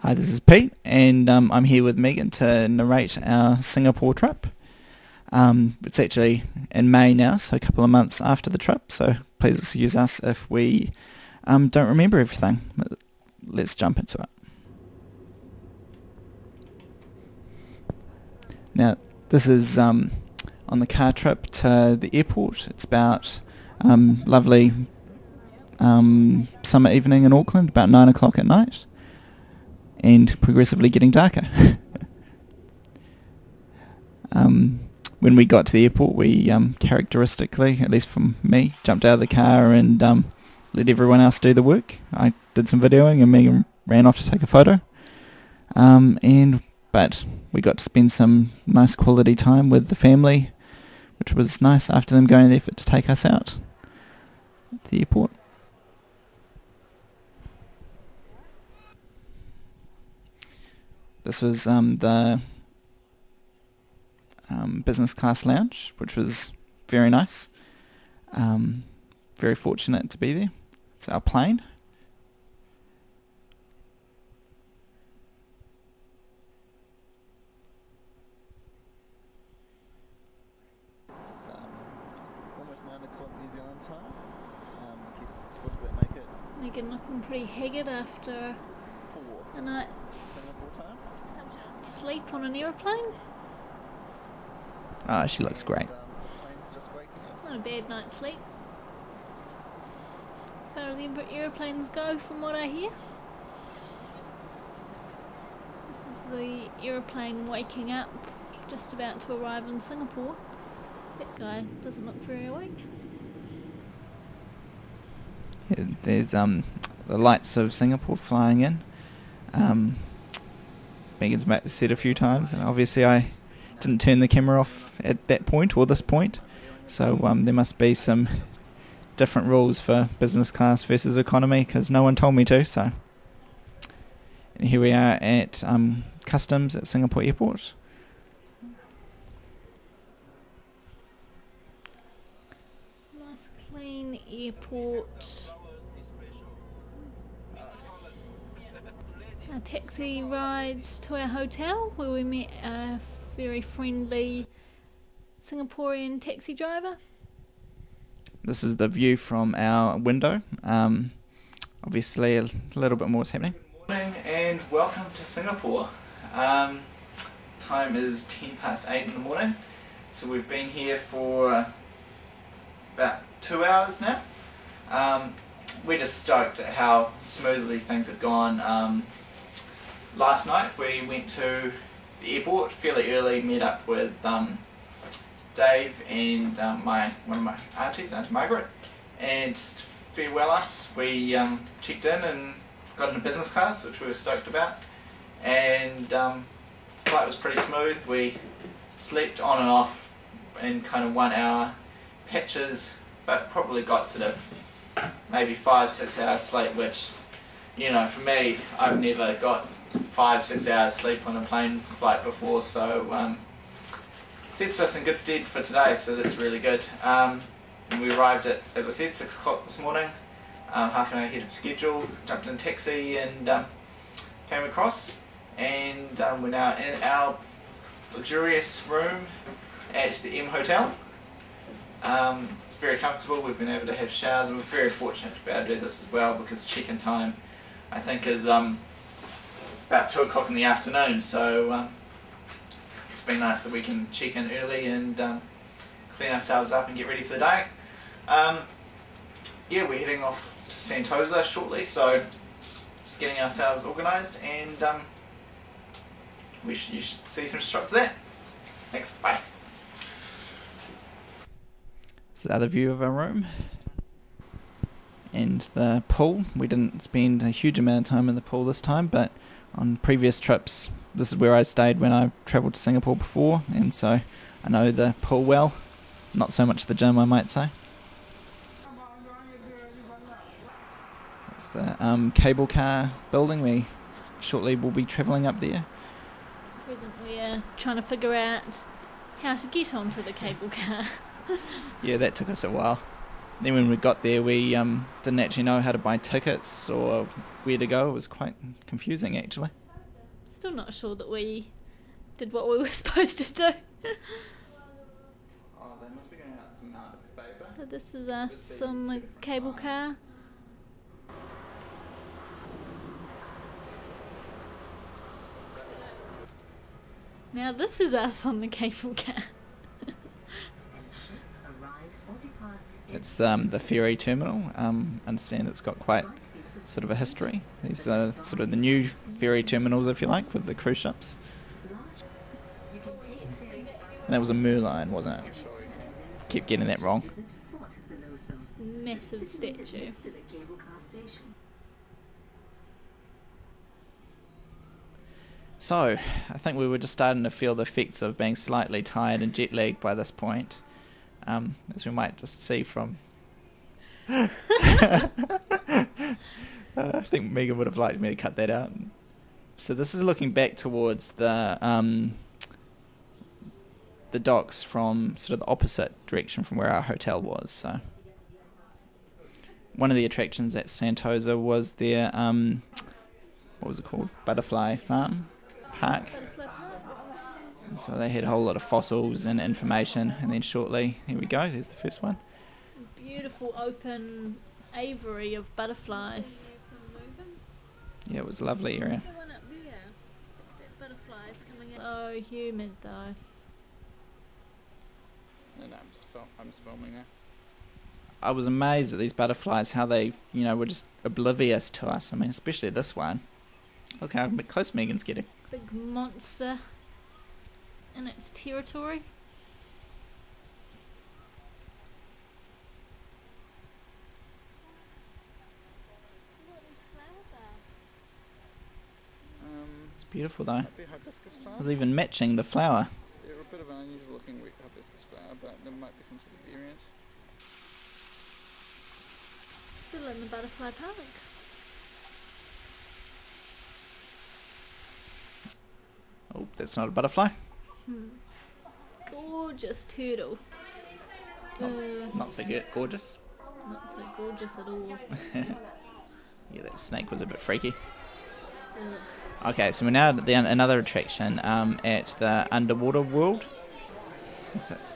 Hi, this is Pete, and I'm here with Megan to narrate our Singapore trip. It's actually in May now, so a couple of months after the trip, so please excuse us if we don't remember everything. Let's jump into it. Now, this is on the car trip to the airport. It's about lovely summer evening in Auckland, about 9 o'clock at night, and progressively getting darker. When we got to the airport, we characteristically, at least from me, jumped out of the car and let everyone else do the work. I did some videoing and Megan ran off to take a photo. But we got to spend some nice quality time with the family, which was nice after them going to the effort to take us out at the airport. This was the business class lounge, which was very nice. Very fortunate to be there. It's our plane. It's almost 9 o'clock New Zealand time. I guess, what does that make it? Megan looking pretty haggard after a night's Singapore time? sleep on an aeroplane. Ah, she looks great. Plane's just waking up. Not a bad night's sleep. As far as aeroplanes go, from what I hear. This is the aeroplane waking up, just about to arrive in Singapore. That guy doesn't look very awake. Yeah, there's the lights of Singapore flying in. Megan's said a few times, and obviously I didn't turn the camera off at that point or this point, so there must be some different rules for business class versus economy because no one told me to. So, and here we are at customs at Singapore Airport. Nice clean airport. A taxi rides to our hotel where we met a very friendly Singaporean taxi driver. This is the view from our window. Obviously a little bit more is happening. Good morning and welcome to Singapore. Time is 8:10 in the morning, so we've been here for about 2 hours now. We're just stoked at how smoothly things have gone. Last night we went to the airport fairly early, met up with Dave and one of my aunties, Auntie Margaret, and to farewell us. We checked in and got into business class, which we were stoked about, and the flight was pretty smooth. We slept on and off in kind of 1 hour patches, but probably got sort of maybe 5-6 hours sleep, which, you know, for me, I've never got 5-6 hours sleep on a plane flight before, so sets us in good stead for today, so that's really good. And we arrived at, as I said, 6 o'clock this morning, half an hour ahead of schedule, jumped in a taxi and came across, and we're now in our luxurious room at the M Hotel. It's very comfortable. We've been able to have showers, and we're very fortunate to be able to do this as well because check-in time, I think, is about 2 o'clock in the afternoon, so it's been nice that we can check in early and clean ourselves up and get ready for the day. Yeah, we're heading off to Sentosa shortly, so just getting ourselves organised, and you should see some shots of that. Thanks, bye. This is the other view of our room. And the pool. We didn't spend a huge amount of time in the pool this time, but on previous trips, this is where I stayed when I travelled to Singapore before, and so I know the pool well. Not so much the gym, I might say. It's the cable car building. We shortly will be travelling up there. Presently, we're trying to figure out how to get onto the cable car. Yeah, that took us a while. Then when we got there, we didn't actually know how to buy tickets or where to go. It was quite confusing, actually. Still not sure that we did what we were supposed to do. Oh, they must be going out to Mount Faber. So this is us on the cable car. Now this is us on the cable car. It's the ferry terminal. Understand it's got quite sort of a history. These are sort of the new ferry terminals, if you like, with the cruise ships. And that was a Merlion, wasn't it? Keep getting that wrong. Massive statue. So, I think we were just starting to feel the effects of being slightly tired and jet lagged by this point, as we might just see from... I think Megan would have liked me to cut that out. So this is looking back towards the docks from sort of the opposite direction from where our hotel was. So one of the attractions at Sentosa was their what was it called? Butterfly Farm Park. And so they had a whole lot of fossils and information, and then shortly, here we go, there's the first one. Beautiful open aviary of butterflies. Yeah, it was a lovely area. So humid though. No, I'm just filming now. I was amazed at these butterflies, how they, were just oblivious to us. I mean, especially this one. Look how close Megan's getting. Big monster in its territory. It's beautiful though. It was even matching the flower. They're a bit of an unusual looking wet hibiscus flower, but there might be some sort of variant. Still in the butterfly park. Oh, that's not a butterfly. Gorgeous turtle. Not so good, gorgeous. Not so gorgeous at all. Yeah, that snake was a bit freaky. Okay, so we're now at another attraction at the underwater world.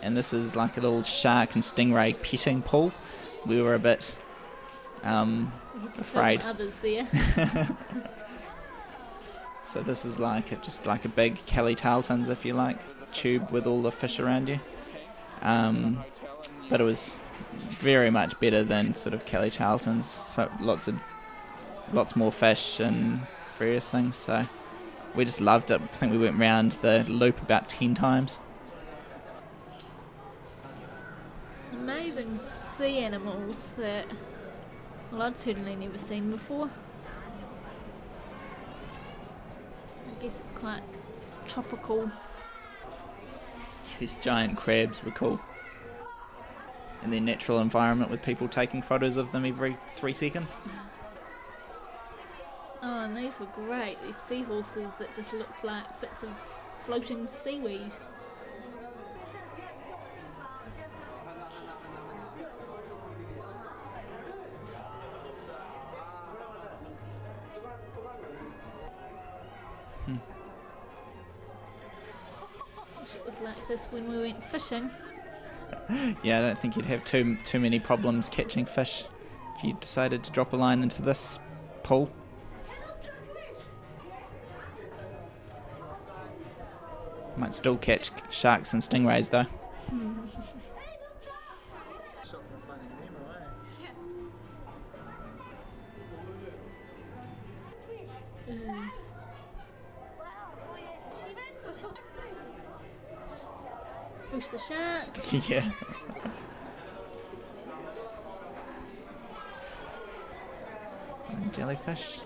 And this is like a little shark and stingray petting pool. We were a bit afraid. Others there. So this is just like a big Kelly Tarleton's, if you like, tube with all the fish around you. But it was very much better than sort of Kelly Tarleton's. So lots more fish and various things. So we just loved it. I think we went round the loop about 10 times. Amazing sea animals that, well, I'd certainly never seen before. I guess it's quite tropical. These giant crabs were cool. In their natural environment with people taking photos of them every 3 seconds. Oh, and these were great. These seahorses that just looked like bits of floating seaweed. It was like this when we went fishing. Yeah, I don't think you'd have too many problems catching fish if you decided to drop a line into this pool. Might still catch sharks and stingrays though. Push the shark. Yeah. And jellyfish.